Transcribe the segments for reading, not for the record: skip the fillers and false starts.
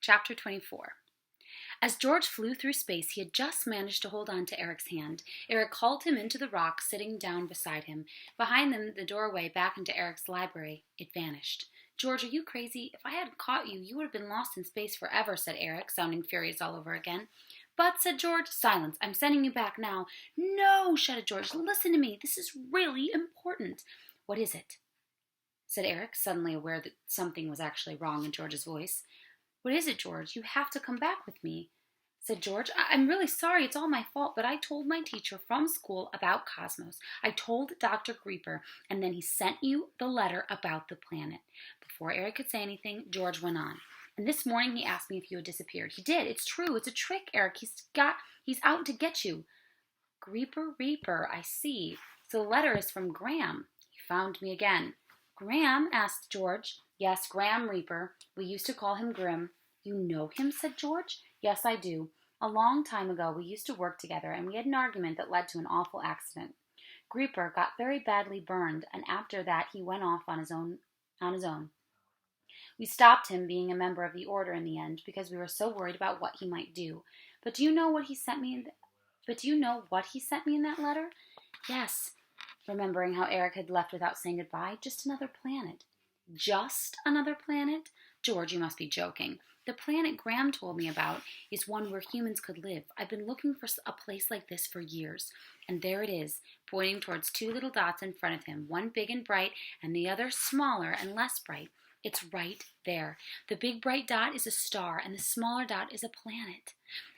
Chapter 24. As George flew through space, he had just managed to hold on to Eric's hand. Eric hauled him into the rock, sitting down beside him. Behind them, the doorway back into Eric's library. It vanished. "George, are you crazy? If I hadn't caught you, you would have been lost in space forever," said Eric, sounding furious all over again. "But," said George, "silence. I'm sending you back now." "No," shouted George. "Listen to me. This is really important." "What is it?" said Eric, suddenly aware that something was actually wrong in George's voice. "What is it, George? You have to come back with me," said George. "I'm really sorry. It's all my fault, but I told my teacher from school about Cosmos. I told Dr. Grieper, and then he sent you the letter about the planet." Before Eric could say anything, George went on. "And this morning he asked me if you had disappeared. He did. It's true. It's a trick, Eric. He's out to get you." "Grieper Reaper, I see. So the letter is from Graham. He found me again." "Graham?" asked George. "Yes, Graham Reaper. We used to call him Grim." "You know him?" said George. "Yes, I do. A long time ago we used to work together, and we had an argument that led to an awful accident. Grieper got very badly burned, and after that he went off on his own. We stopped him being a member of the Order in the end because we were so worried about what he might do. But do you know what he sent me in that letter?" "Yes," remembering how Eric had left without saying goodbye. "Just another planet." "Just another planet? George, you must be joking. The planet Graham told me about is one where humans could live. I've been looking for a place like this for years. And there it is," pointing towards two little dots in front of him, one big and bright and the other smaller and less bright. "It's right there. The big bright dot is a star and the smaller dot is a planet.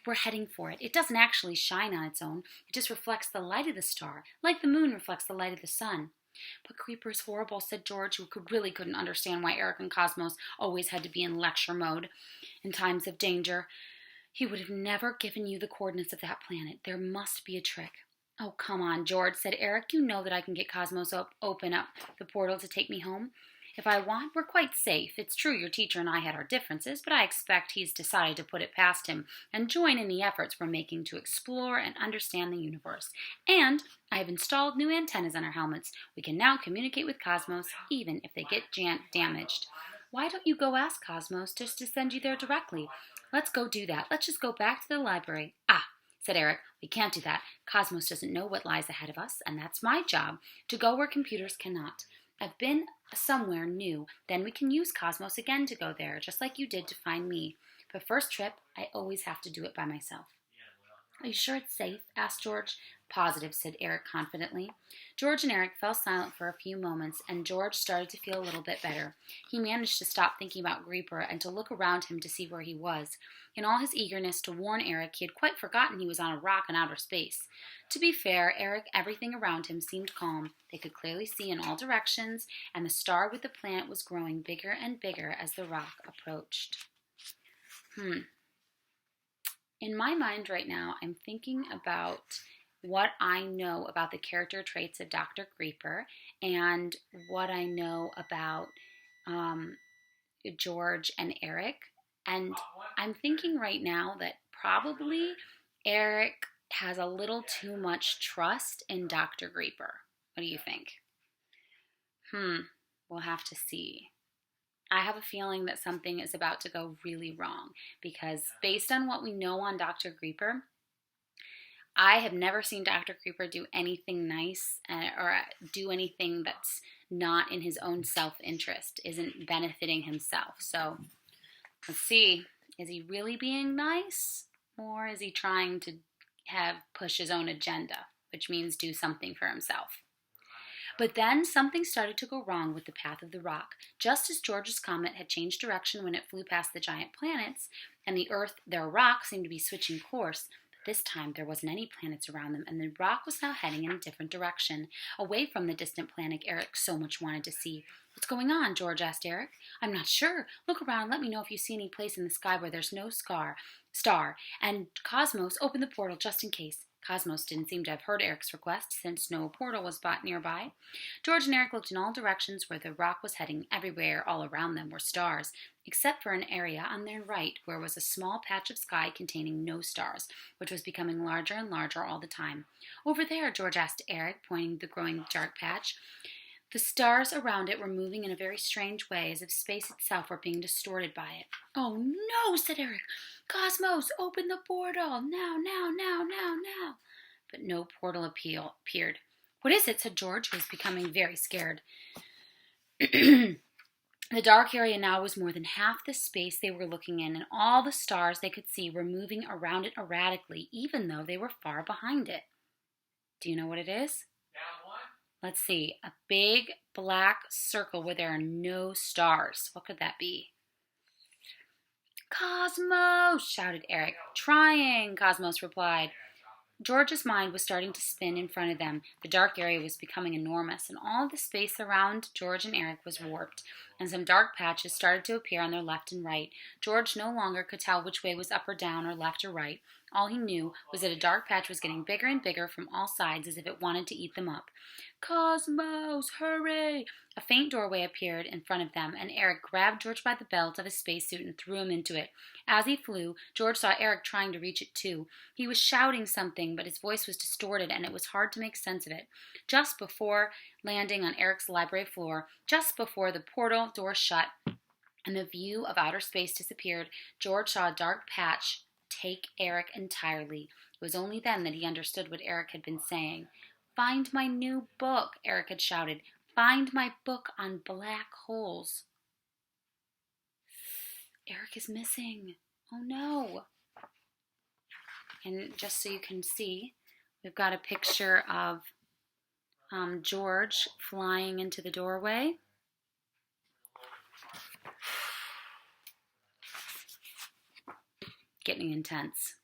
We're heading for it. It doesn't actually shine on its own. It just reflects the light of the star, like the moon reflects the light of the sun." "But Grieper's horrible," said George, who really couldn't understand why Eric and Cosmos always had to be in lecture mode in times of danger. "He would have never given you the coordinates of that planet. There must be a trick." "Oh, come on, George," said Eric. "You know that I can get Cosmos open up the portal to take me home. If I want, we're quite safe. It's true your teacher and I had our differences, but I expect he's decided to put it past him and join in the efforts we're making to explore and understand the universe. And I have installed new antennas on our helmets. We can now communicate with Cosmos, even if they get damaged." "Why don't you go ask Cosmos just to send you there directly?" "Let's go do that. Let's just go back to the library." "Ah," said Eric, "we can't do that. Cosmos doesn't know what lies ahead of us, and that's my job, to go where computers cannot. I've been somewhere new. Then we can use Cosmos again to go there, just like you did to find me. But first trip, I always have to do it by myself." "Are you sure it's safe?" asked George. "Positive," said Eric confidently. George and Eric fell silent for a few moments, and George started to feel a little bit better. He managed to stop thinking about Grieper and to look around him to see where he was. In all his eagerness to warn Eric, he had quite forgotten he was on a rock in outer space. To be fair, everything around him seemed calm. They could clearly see in all directions, and the star with the planet was growing bigger and bigger as the rock approached. In my mind right now, I'm thinking about what I know about the character traits of Dr. Grieper and what I know about George and Eric. And I'm thinking right now that probably Eric has a little too much trust in Dr. Grieper. What do you think? We'll have to see. I have a feeling that something is about to go really wrong because based on what we know on Dr. Grieper, I have never seen Dr. Grieper do anything nice or do anything that's not in his own self-interest, isn't benefiting himself. So let's see, is he really being nice or is he trying to push his own agenda, which means do something for himself? But then something started to go wrong with the path of the rock. Just as George's comet had changed direction when it flew past the giant planets, and their rock seemed to be switching course, but this time there wasn't any planets around them, and the rock was now heading in a different direction, away from the distant planet Eric so much wanted to see. "What's going on?" George asked Eric. "I'm not sure. Look around and let me know if you see any place in the sky where there's no star. And Cosmos, open the portal just in case." Cosmos didn't seem to have heard Eric's request, since no portal was nearby. George and Eric looked in all directions where the rock was heading. Everywhere, all around them, were stars, except for an area on their right where was a small patch of sky containing no stars, which was becoming larger and larger all the time. "Over there," George asked Eric, pointing to the growing dark patch. The stars around it were moving in a very strange way, as if space itself were being distorted by it. "Oh no," said Eric. "Cosmos, open the portal! Now, now, now, now, now!" But no portal appeared. "What is it?" said George, who was becoming very scared. The dark area now was more than half the space they were looking in, and all the stars they could see were moving around it erratically, even though they were far behind it. Do you know what it is? Let's see. A big black circle where there are no stars. What could that be? "Cosmos!" shouted Eric. "Trying," Cosmos replied. George's mind was starting to spin in front of them. The dark area was becoming enormous, and all the space around George and Eric was warped, and some dark patches started to appear on their left and right. George no longer could tell which way was up or down or left or right. All he knew was that a dark patch was getting bigger and bigger from all sides as if it wanted to eat them up. "Cosmos, hurry!" A faint doorway appeared in front of them, and Eric grabbed George by the belt of his spacesuit and threw him into it. As he flew, George saw Eric trying to reach it too. He was shouting something, but his voice was distorted, and it was hard to make sense of it. Just before landing on Eric's library floor, just before the portal door shut and the view of outer space disappeared, George saw a dark patch take Eric entirely. It was only then that he understood what Eric had been saying. "Find my new book," Eric had shouted. "Find my book on black holes." Eric is missing. Oh no. And just so you can see, we've got a picture of George flying into the doorway. Getting intense.